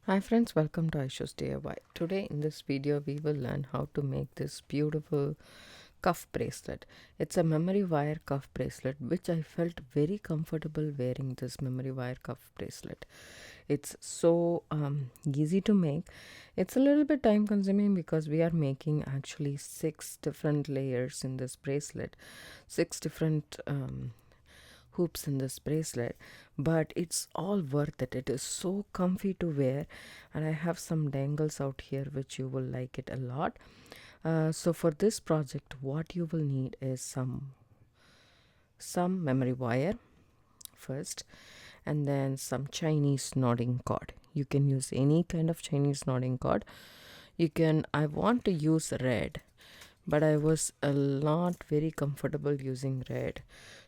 Hi friends, welcome to Aishu's DIY. Today in this video we will learn how to make this beautiful cuff bracelet. It's a memory wire cuff bracelet which I felt very comfortable wearing this memory wire cuff bracelet. It's so easy to make. It's a little bit time consuming because we are making actually 6 different layers in this bracelet, 6 different hoops in this bracelet, but it's all worth it. It is so comfy to wear, and I have some dangles out here which you will like it a lot. So for this project what you will need is some memory wire first, and then some Chinese knotting cord. You can use any kind of Chinese knotting cord. I want to use red, but I was not very comfortable using red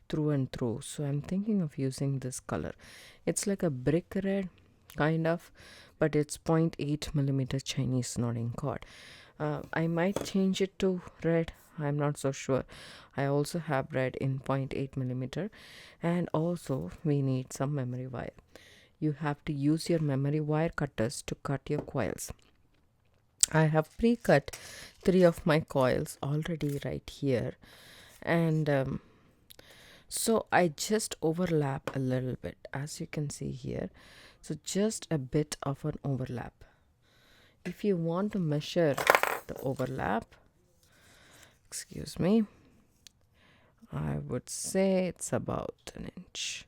through and through, so I'm thinking of using this color. It's like a brick red kind of, but it's 0.8 millimeter Chinese knotting cord. I might change it to red, I'm not so sure. I also have red in 0.8 millimeter, and also we need some memory wire. You have to use your memory wire cutters to cut your coils. I have pre-cut 3 of my coils already right here, and so I just overlap a little bit, as you can see here. So just a bit of an overlap. If you want to measure the overlap, excuse me, I would say it's about an inch.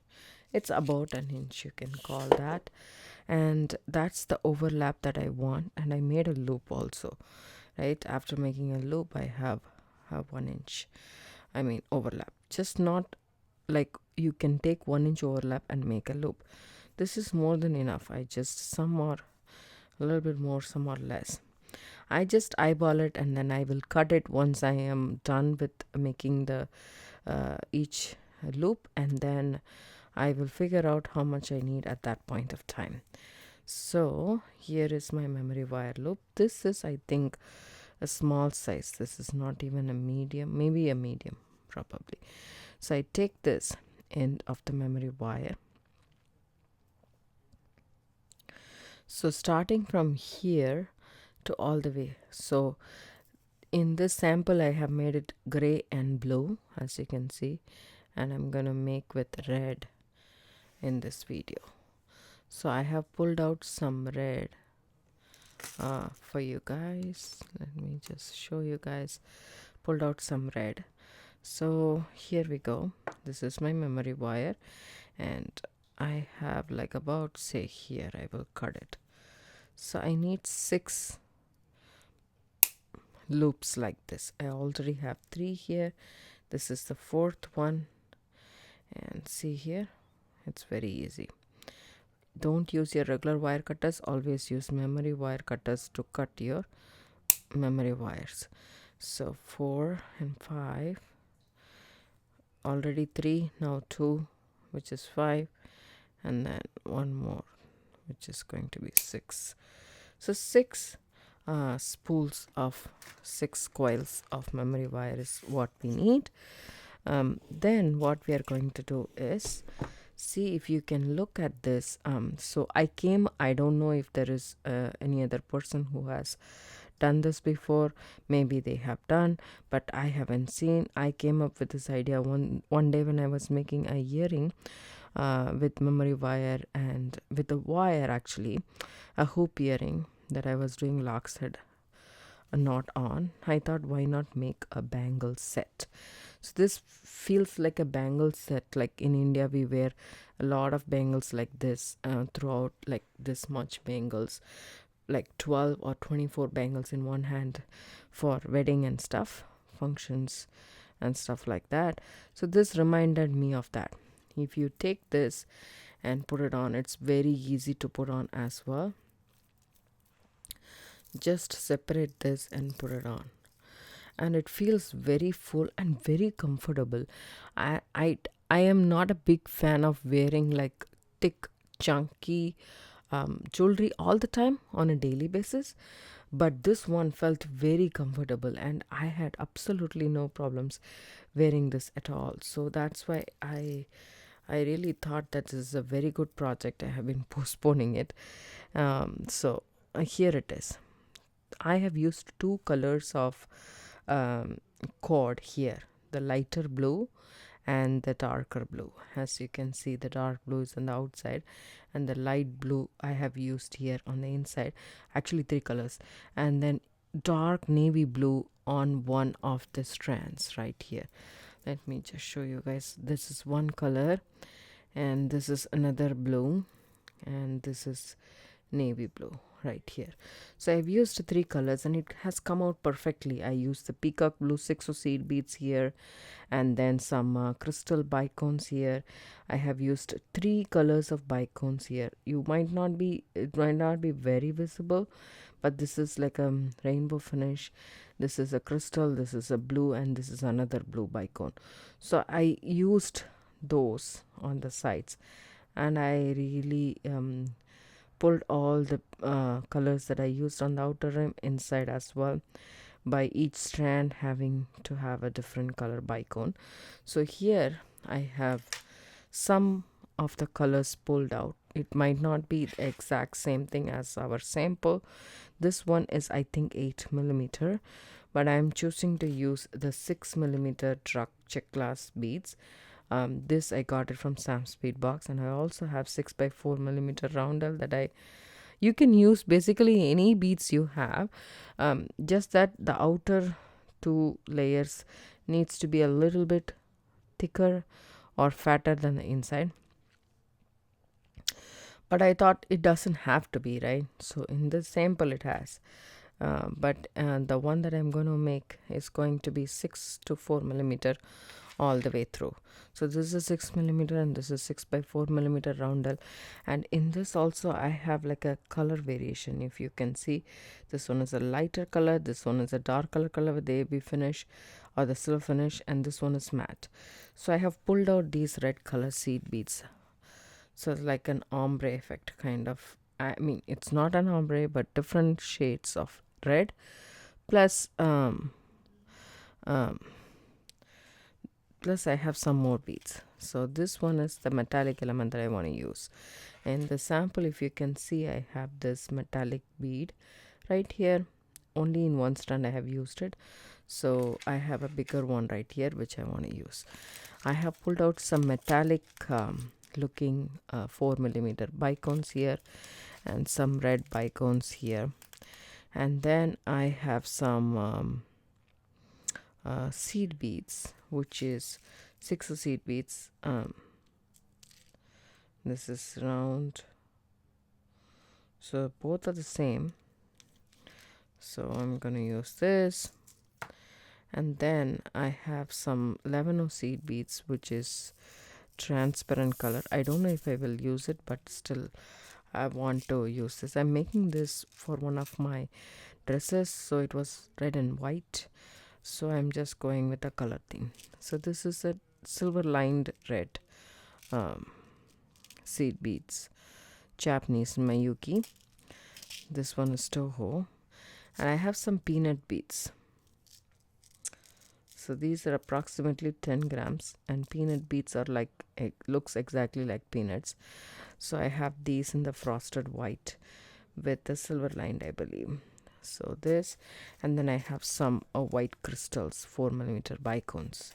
It's about an inch, you can call that. And that's the overlap that I want. And I made a loop also, right? After making a loop, I have 1 inch. Overlap. Just not like you can take 1 inch overlap and make a loop. This is more than enough. I just some or a little bit more, some or less. I just eyeball it, and then I will cut it once I am done with making the each loop, and then I will figure out how much I need at that point of time. So here is my memory wire loop. This is, I think, a small size. This is not even a medium, maybe a medium probably. So I take this end of the memory wire. So starting from here to all the way. So in this sample I have made it gray and blue, as you can see, and I'm gonna make with red in this video. So I have pulled out some red for you guys. Let me just show you guys. Pulled out some red. So here we go. This is my memory wire, and I have like about, say here, I will cut it. So I need 6 loops like this. I already have 3 here. This is the 4th one, and see here, it's very easy. Don't use your regular wire cutters, always use memory wire cutters to cut your memory wires. So 4 and 5, already 3, now 2, which is 5, and then 1 more, which is going to be 6. So 6 spools of 6 coils of memory wire is what we need. Then what we are going to do is see if you can look at this. So I don't know if there is any other person who has done this before. Maybe they have done, but I haven't seen. I came up with this idea one day when I was making a earring with memory wire and with a wire, actually a hoop earring that I was doing lock's head a knot on. I thought, why not make a bangle set? So this feels like a bangle set. Like in India we wear a lot of bangles like this throughout, like this much bangles, like 12 or 24 bangles in one hand for wedding and stuff, functions and stuff like that. So this reminded me of that. If you take this and put it on, it's very easy to put on as well. Just separate this and put it on, and it feels very full and very comfortable. I am not a big fan of wearing like thick chunky jewelry all the time on a daily basis, but this one felt very comfortable, and I had absolutely no problems wearing this at all. So that's why I really thought that this is a very good project. I have been postponing it, So here it is. I have used two colors of cord here, the lighter blue and the darker blue. As you can see, the dark blue is on the outside and the light blue I have used here on the inside. Actually three colors, and then dark navy blue on one of the strands right here. Let me just show you guys. This is one color and this is another blue and this is navy blue right here. So I've used three colors and it has come out perfectly. I used the peacock blue 6 seed beads here and then some crystal bicones here. I have used three colors of bicones here. It might not be very visible, but this is like a rainbow finish. This is a crystal, this is a blue, and this is another blue bicone. So I used those on the sides and I really pulled all the colors that I used on the outer rim inside as well, by each strand having to have a different color bicone. So here I have some of the colors pulled out. It might not be the exact same thing as our sample. This one is I think 8mm, but I'm choosing to use the 6mm truck check glass beads. This I got it from Sam's Speed Box, and I also have 6x4mm roundel that you can use basically any beads you have, just that the outer two layers needs to be a little bit thicker or fatter than the inside, but I thought it doesn't have to be, right? So in this sample it has, but the one that I'm going to make is going to be 6 to 4mm all the way through. So this is 6mm and this is 6x4mm roundel, and in this also I have like a color variation. If you can see, this one is a lighter color, this one is a dark color with the AB finish or the silver finish, and this one is matte. So I have pulled out these red color seed beads, so it's like an ombre effect kind of. I mean, it's not an ombre, but different shades of red plus plus I have some more beads. So this one is the metallic element that I want to use. In the sample, if you can see, I have this metallic bead right here. Only in one strand I have used it, so I have a bigger one right here which I want to use. I have pulled out some metallic looking 4mm bicones here and some red bicones here, and then I have some seed beads, which is 6 seed beads. This is round, so both are the same, so I'm gonna use this. And then I have some 11 seed beads, which is transparent color. I don't know if I will use it, but still I want to use this. I'm making this for one of my dresses, so it was red and white, so I'm just going with the color theme. So this is a silver lined red seed beads, Japanese Mayuki. This one is Toho, and I have some peanut beads. So these are approximately 10 grams, and peanut beads are like, it looks exactly like peanuts. So I have these in the frosted white with the silver lined, I believe. So this, and then I have some white crystals, 4mm bicones.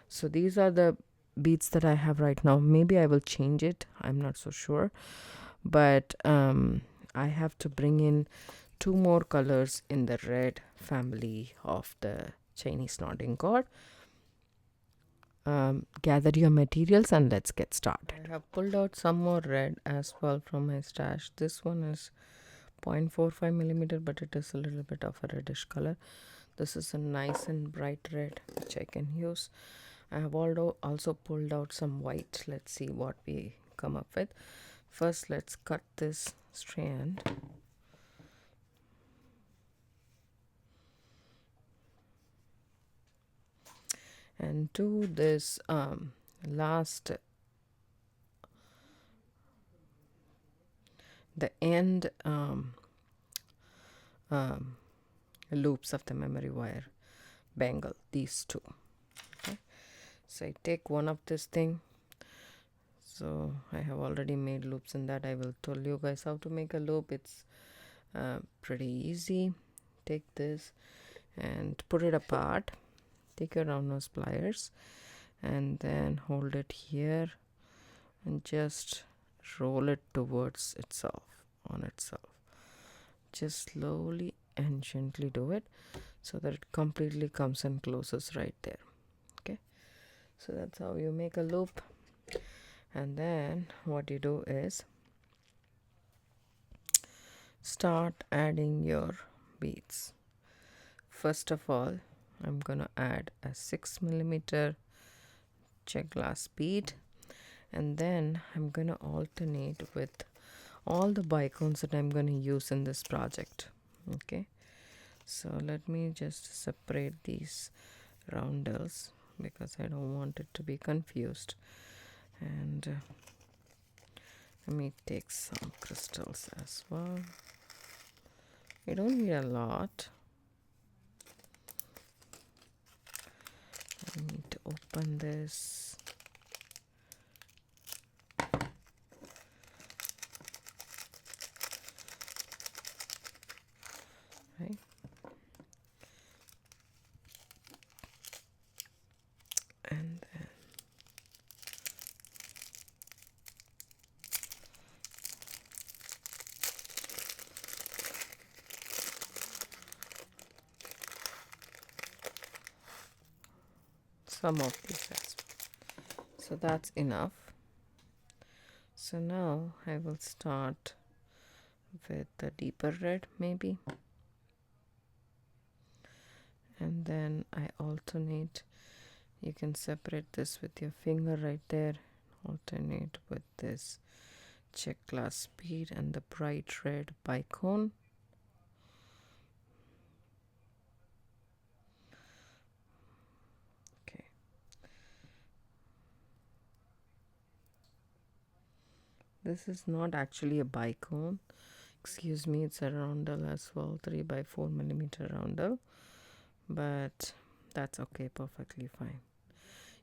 So these are the beads that I have right now. Maybe I will change it, I'm not so sure, but I have to bring in 2 more colors in the red family of the Chinese knotting cord. Gather your materials and let's get started. I have pulled out some more red as well from my stash. This one is 0.45mm, but it is a little bit of a reddish color. This is a nice and bright red which I can use. I have also pulled out some white. Let's see what we come up with. First, let's cut this strand. And do this last, the end loops of the memory wire bangle, these two. Okay, so I take one of this thing, So I have already made loops in that. I will tell you guys how to make a loop. It's pretty easy. Take this and put it apart. Take your round nose pliers and then hold it here and just roll it towards itself, on itself. Just slowly and gently do it so that it completely comes and closes right there. Okay, so that's how you make a loop. And then what you do is start adding your beads. First of all, I'm gonna add a 6mm check glass bead, and then I'm gonna alternate with all the bicones that I'm gonna use in this project. Okay, so let me just separate these roundels because I don't want it to be confused. And let me take some crystals as well. You don't need a lot. I need to open this. Right. And then some of these as well. So that's enough. So now I will start with the deeper red maybe, and then I alternate. You can separate this with your finger right there. Alternate with this check glass bead and the bright red bicone. Okay. This is not actually a bicone. Excuse me, it's a roundel as well, 3x4mm roundel, but that's okay, perfectly fine.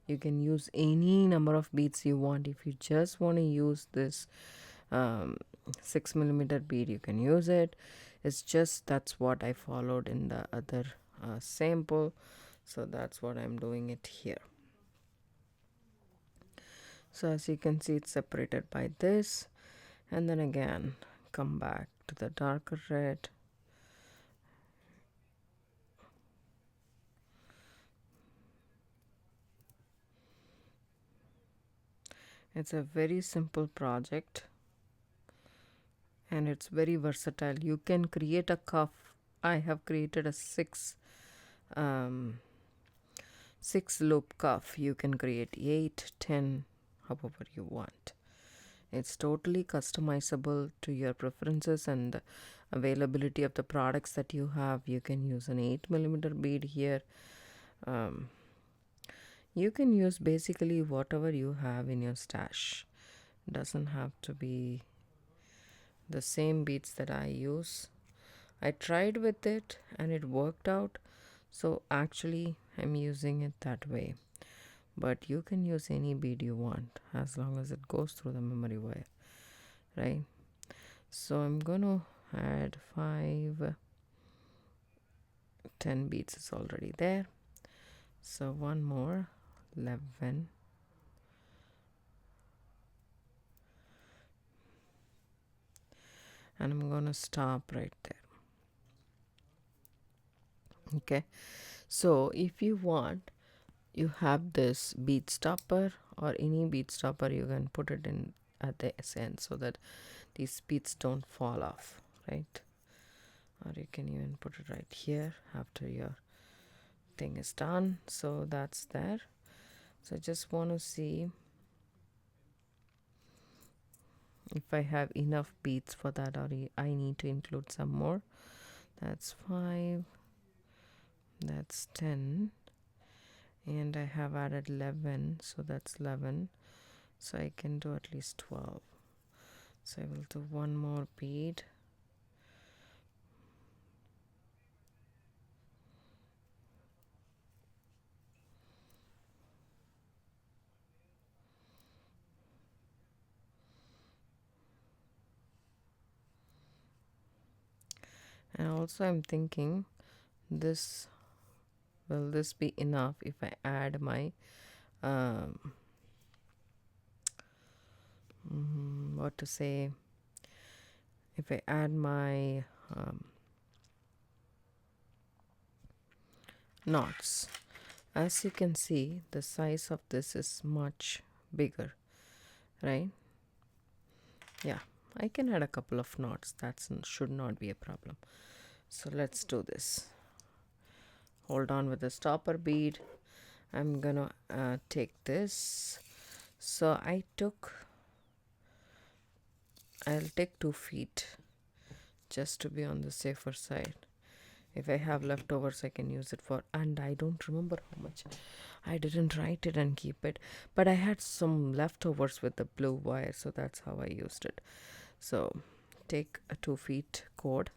You can use any number of beads you want. If you just want to use this 6mm bead, you can use it. It's just that's what I followed in the other sample, so that's what I'm doing it here. So as you can see, it's separated by this, and then again come back to the darker red. It's a very simple project and it's very versatile. You can create a cuff. I have created a six loop cuff. You can create 8, 10, however you want. It's totally customizable to your preferences and the availability of the products that you have. You can use an 8mm bead here. You can use basically whatever you have in your stash. Doesn't have to be the same beads that I use. I tried with it and it worked out, so actually I'm using it that way. But you can use any bead you want as long as it goes through the memory wire, right? So I'm gonna add 5, 10 beads is already there. So one more, 11. And I'm gonna stop right there. Okay, so if you want, you have this bead stopper or any bead stopper, you can put it in at the end so that these beads don't fall off, right? Or you can even put it right here after your thing is done. So that's there. So I just want to see if I have enough beads for that, or I need to include some more. That's 5, that's 10, and I have added 11, so that's 11. So I can do at least 12. So I will do one more bead. And also I'm thinking this, will this be enough if I add my what to say, if I add my knots. As you can see, the size of this is much bigger, right? Yeah, I can add a couple of knots. That should not be a problem. So let's do this. Hold on with the stopper bead. I'm gonna take this. So I'll take 2 feet just to be on the safer side. If I have leftovers, I can use it for, and I don't remember how much. I didn't write it and keep it, but I had some leftovers with the blue wire, so that's how I used it. So take a 2 feet cord,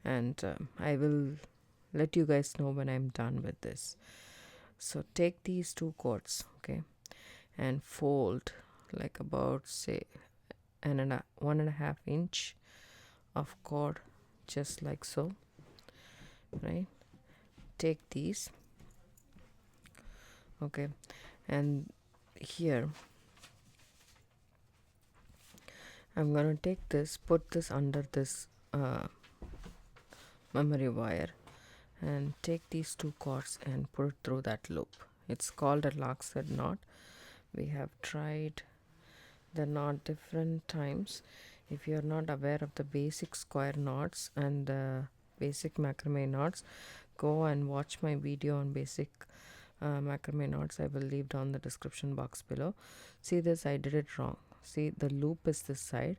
and I will let you guys know when I'm done with this. So take these 2 cords, okay, and fold like about, say, 1.5 inch of cord, just like so, right? Take these, okay, and here I'm gonna take this, put this under this memory wire, and take these 2 cords and put it through that loop. It's called a lockset knot. We have tried the knot different times. If you're not aware of the basic square knots and the basic macrame knots, go and watch my video on basic macrame knots. I will leave down the description box below. See this, I did it wrong. See, the loop is this side.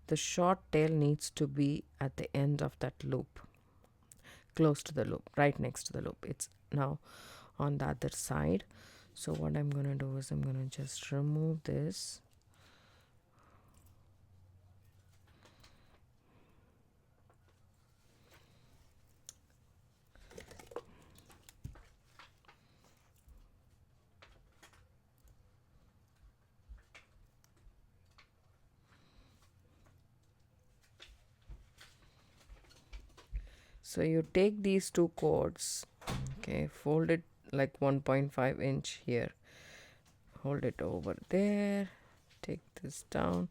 The short tail needs to be at the end of that loop, close to the loop, right next to the loop. It's now on the other side. So what I'm gonna do is I'm gonna just remove this. So you take these 2 cords, okay, fold it like 1.5 inch here, hold it over there, take this down.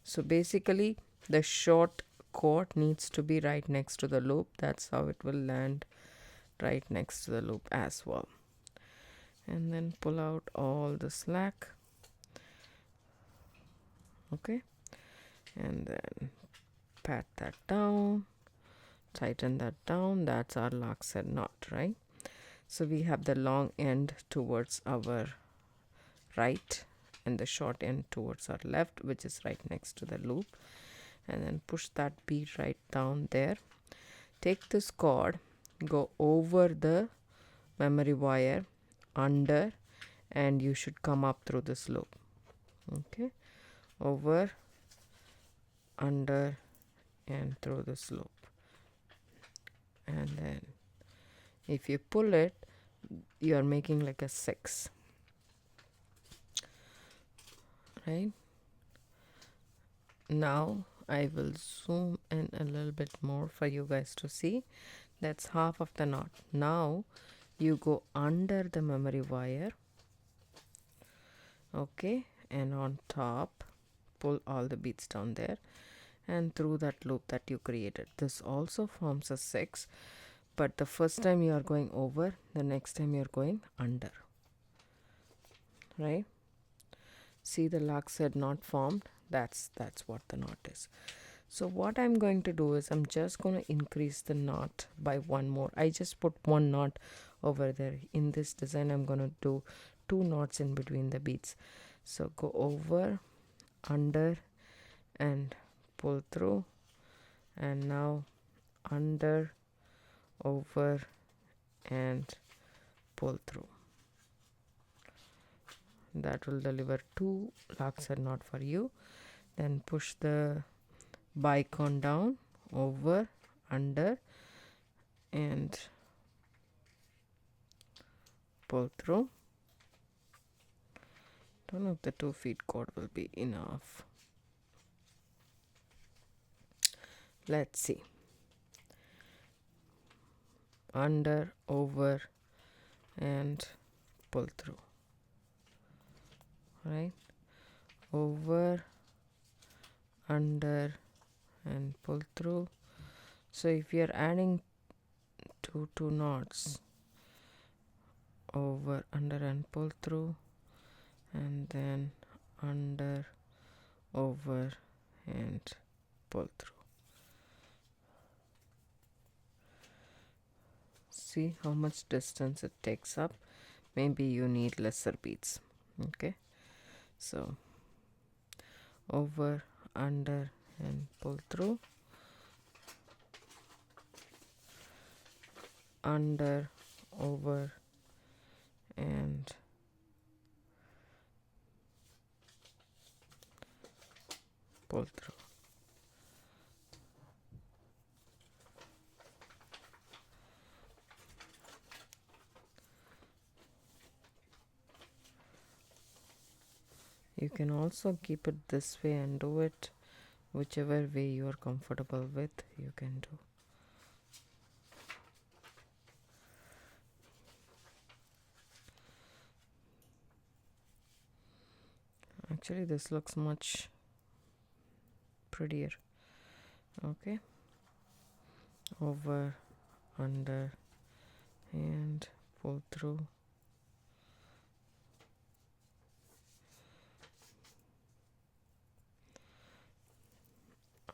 So basically the short cord needs to be right next to the loop. That's how it will land, right next to the loop as well. And then pull out all the slack, okay, and then pat that down, tighten that down. That's our lockset knot, right? So we have the long end towards our right and the short end towards our left, which is right next to the loop. And then push that bead right down there. Take this cord, go over the memory wire, under, and you should come up through this loop, okay, over, under, and through this loop. And then if you pull it, you are making like a 6, right? Now I will zoom in a little bit more for you guys to see. That's half of the knot. Now you go under the memory wire, okay, and on top pull all the beads down there and through that loop that you created. This also forms a 6, but the first time you are going over, the next time you are going under, right? See the lockset knot formed. That's what the knot is. So what I'm going to do is I'm just going to increase the knot by 1 more. I just put 1 knot over there. In this design I'm going to do 2 knots in between the beads. So go over, under, and pull through, and now under, over, and pull through. That will deliver 2 lockset knot for you. Then push the bicon down, over, under, and pull through. Don't know if the 2 feet cord will be enough. Let's see. under, over, and pull through. Right, over, under, and pull through. So if you're adding two knots, over, under, and pull through, and then under, over, and pull through. See how much distance it takes up. Maybe you need lesser beads. Okay, so over, under, and pull through, under, over, and pull through. You can also keep it this way and do it whichever way you are comfortable with, you can do. Actually, this looks much prettier. Okay, over, under, and pull through,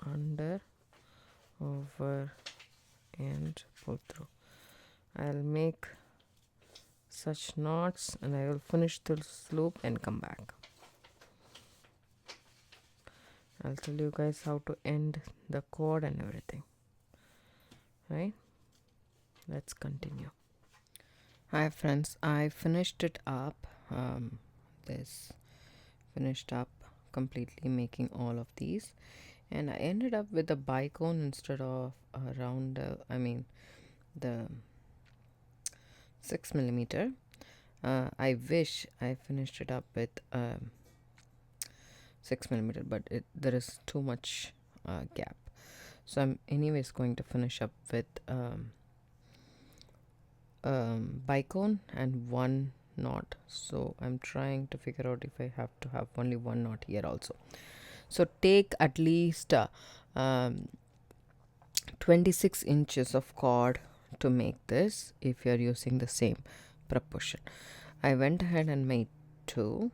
under, over, and pull through. I'll make such knots and I will finish this loop and come back. I'll tell you guys how to end the cord and everything. Right, let's continue. Hi friends, I finished it up. This finished up completely making all of these, and I ended up with a bicone instead of a round, the 6mm. I wish I finished it up with 6mm, but there is too much gap, so I'm anyways going to finish up with bicone and one knot. So I'm trying to figure out if I have to have only one knot here also. So take at least 26 inches of cord to make this if you're using the same proportion. I went ahead and made 2,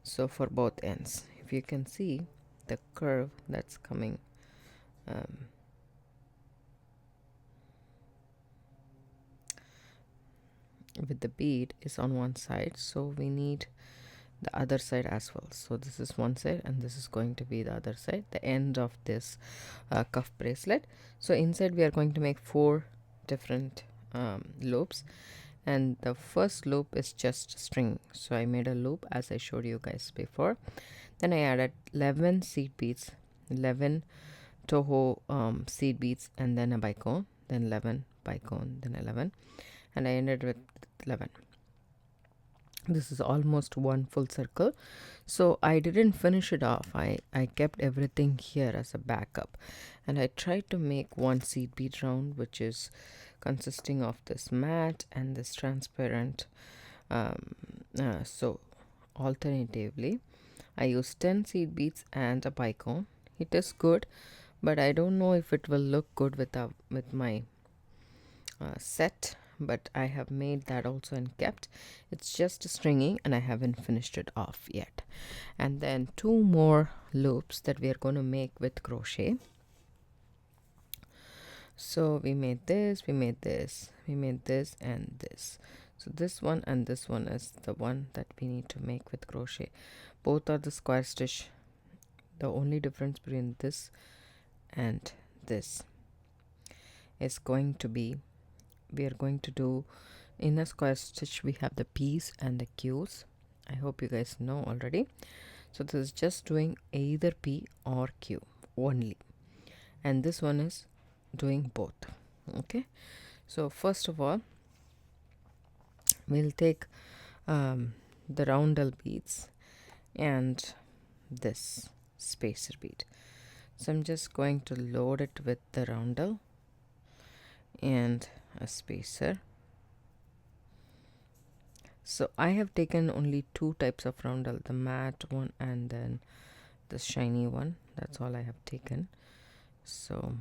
so for both ends. If you can see the curve that's coming with the bead is on one side, so we need the other side as well. So this is one side and this is going to be the other side, the end of this cuff bracelet. So inside we are going to make 4 different loops, and the first loop is just string. So I made a loop as I showed you guys before. Then I added 11 seed beads, 11 toho seed beads, and then a bicone, then 11 bicone, then 11, and I ended with 11. This is almost one full circle, so I didn't finish it off. I kept everything here as a backup, and I tried to make one seed bead round, which is consisting of this matte and this transparent. So alternatively I used 10 seed beads and a bicone. It is good, but I don't know if it will look good with my set, but I have made that also and kept. It's just stringing and I haven't finished it off yet. And then 2 more loops that we are going to make with crochet. So we made this, we made this, we made this and this. So this one and this one is the one that we need to make with crochet. Both are the square stitch. The only difference between this and this is going to be, we are going to do, in a square stitch we have the P's and the Q's. I hope you guys know already. So this is just doing either P or Q only, and this one is doing both. Okay, so first of all we'll take the roundel beads and this spacer bead. So I'm just going to load it with the roundel, and a spacer. So I have taken only two types of roundel, the matte one and then the shiny one. That's all I have taken. So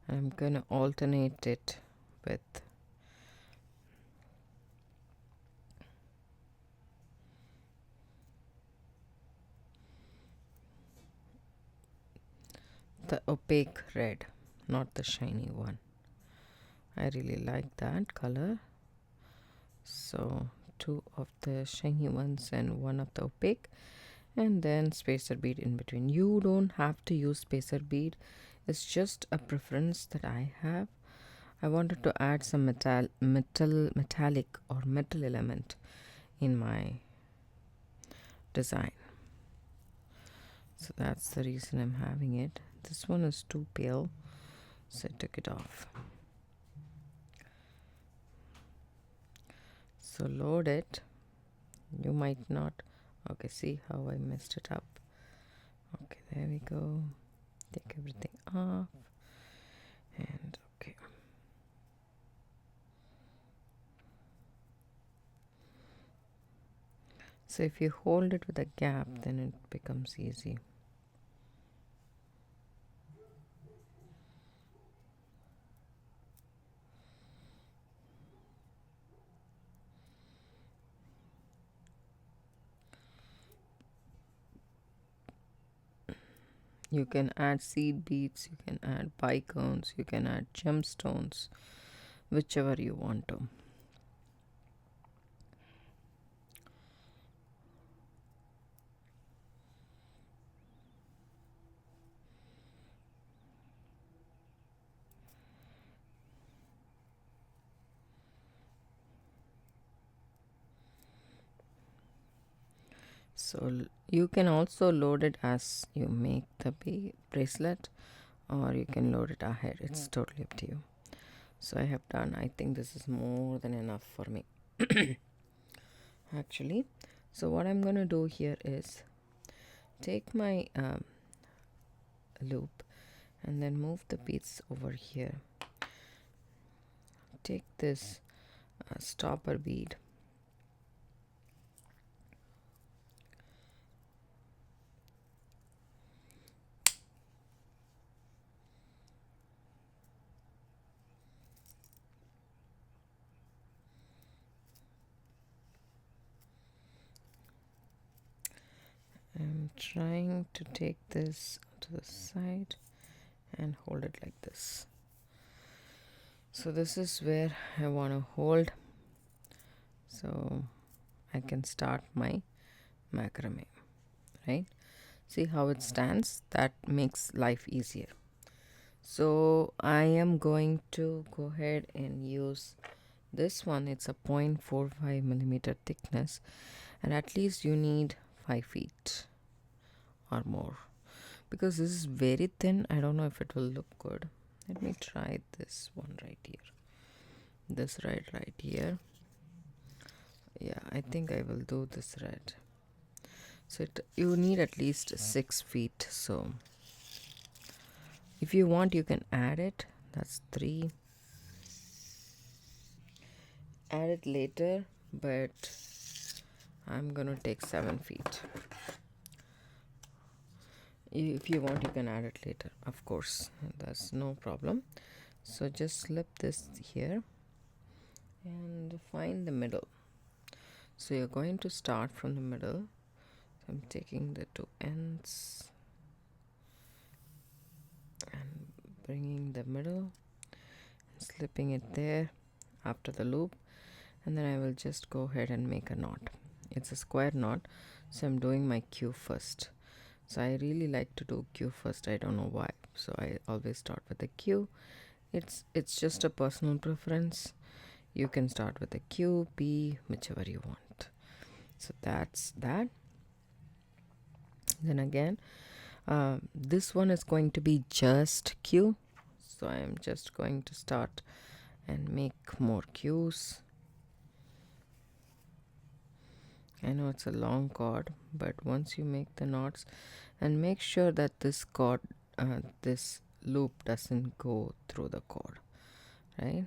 I'm gonna alternate it with the opaque red, not the shiny one. I really like that color. So two of the shiny ones and one of the opaque, and then spacer bead in between. You don't have to use spacer bead, it's just a preference that I have. I wanted to add some metallic or metal element in my design, so that's the reason I'm having it. This one is too pale, so I took it off. So load it. You might not. Okay, see how I messed it up. Okay, there we go. Take everything off, and okay. So if you hold it with a gap, then it becomes easy. You can add seed beads, you can add bicones, you can add gemstones, whichever you want to. So you can also load it as you make the bracelet, or you can load it ahead. It's totally up to you. So I have done, I think this is more than enough for me actually. So what I'm gonna do here is take my loop and then move the beads over here. Take this stopper bead, I'm trying to take this to the side and hold it like this. So this is where I want to hold, so I can start my macrame, right? See how it stands? That makes life easier. So I am going to go ahead and use this one. It's a 0.45 millimeter thickness, and at least you need 5 feet or more, because this is very thin. I don't know if it will look good. Let me try this one right here. This right here. Yeah, I think I will do this red. So you need at least 6 feet. So if you want, you can add it. That's 3. Add it later, but I'm gonna take 7 feet. If you want, you can add it later, of course, that's no problem. So just slip this here and find the middle. So you're going to start from the middle. So I'm taking the 2 ends and bringing the middle, slipping it there after the loop, and then I will just go ahead and make a knot. It's a square knot, so I'm doing my Q first. So I really like to do Q first. I don't know why. So I always start with the Q. It's just a personal preference. You can start with a Q, P, whichever you want. So that's that. Then again, this one is going to be just Q. So I am just going to start and make more Qs. I know it's a long cord, but once you make the knots, and make sure that this cord, this loop doesn't go through the cord, right?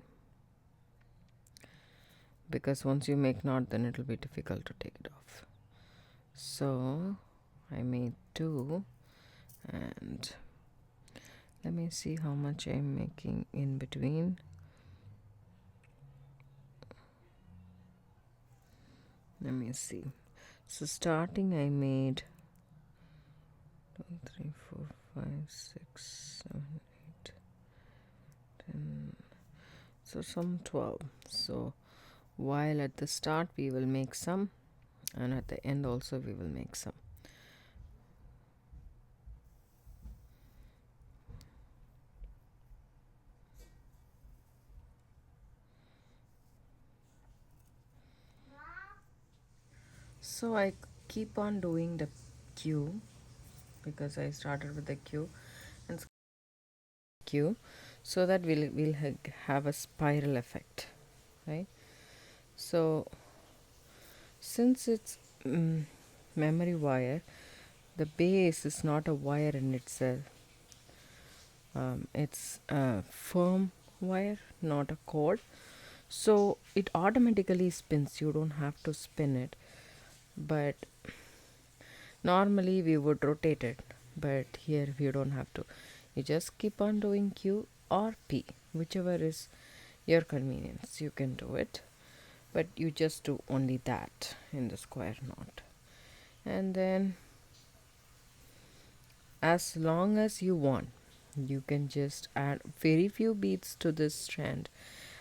Because once you make knot, then it will be difficult to take it off. So I made 2, and let me see how much I'm making in between. Let me see. So starting I made 2, 3, 4, 5, 6, 7, 8, 10. So some 12. So while at the start we will make some, and at the end also we will make some. So I keep on doing the Q, because I started with the Q and Q, so that we'll have a spiral effect, right? So since it's memory wire, the base is not a wire in itself. It's a firm wire, not a cord. So it automatically spins. You don't have to spin it. But normally we would rotate it. But here you don't have to. You just keep on doing Q or P, whichever is your convenience. You can do it. But you just do only that in the square knot. And then as long as you want, you can just add very few beads to this strand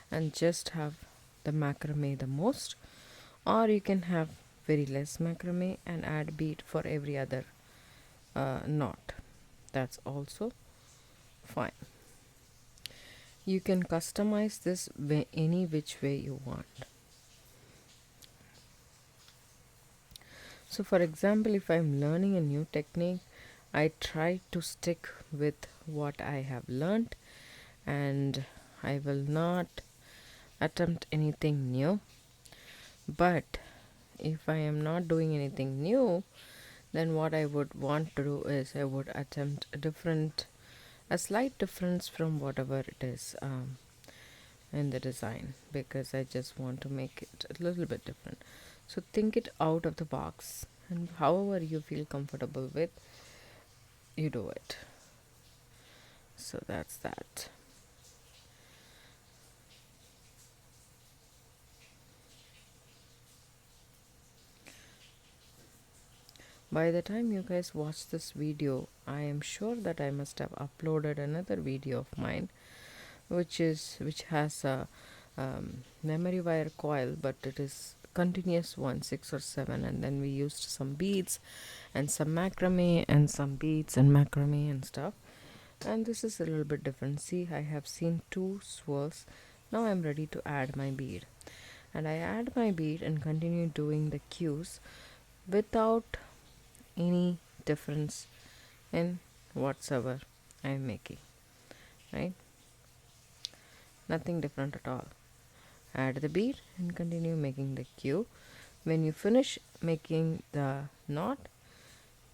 and just have the macrame the most, or you can have very less macrame and add bead for every other knot. That's also fine. You can customize this any which way you want. So for example, if I'm learning a new technique, I try to stick with what I have learned, and I will not attempt anything new. But if I am not doing anything new, then what I would want to do is I would attempt a slight difference from whatever it is in the design, because I just want to make it a little bit different. So think it out of the box, and however you feel comfortable with, you do it. So that's that. By the time you guys watch this video, I am sure that I must have uploaded another video of mine, which has a memory wire coil, but it is continuous one, 6 or 7, and then we used some beads and some macrame and some beads and macrame and stuff. And this is a little bit different. See, I have seen 2 swirls. Now I'm ready to add my bead, and I add my bead and continue doing the cues without any difference in whatsoever I am making, right? Nothing different at all. Add the bead and continue making the cue. When you finish making the knot,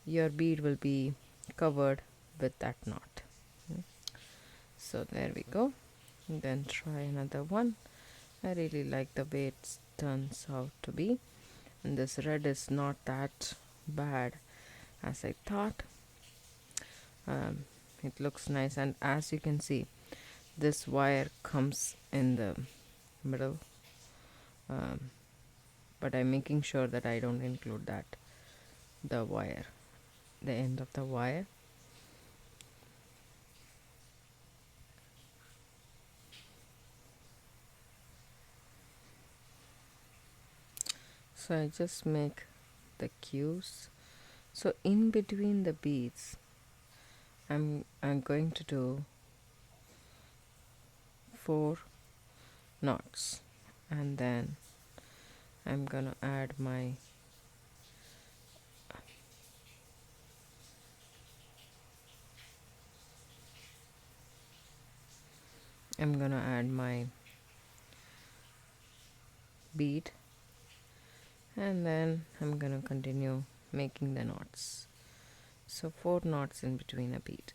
your bead will be covered with that knot. So there we go. Then try another one. I really like the way it turns out to be, and this red is not that bad as I thought. It looks nice, and as you can see, this wire comes in the middle, but I'm making sure that I don't include that, the end of the wire. So I just make the cues. So in between the beads, I'm going to do 4 knots, and then I'm gonna add my bead, and then I'm gonna continue making the knots. So 4 knots in between a bead.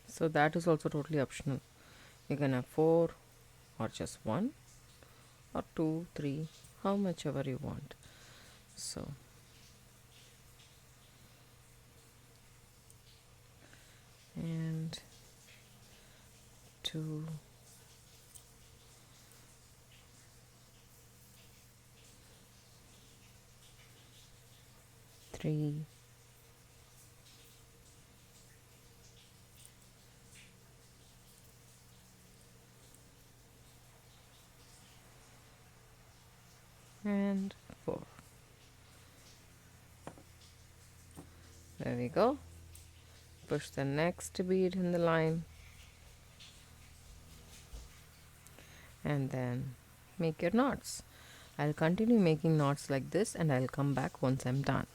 So that is also totally optional. You can have 4 or just 1 or 2, 3, how much ever you want. So and 2, 3, and 4. There we go. Push the next bead in the line and then make your knots. I'll continue making knots like this and I'll come back once I'm done.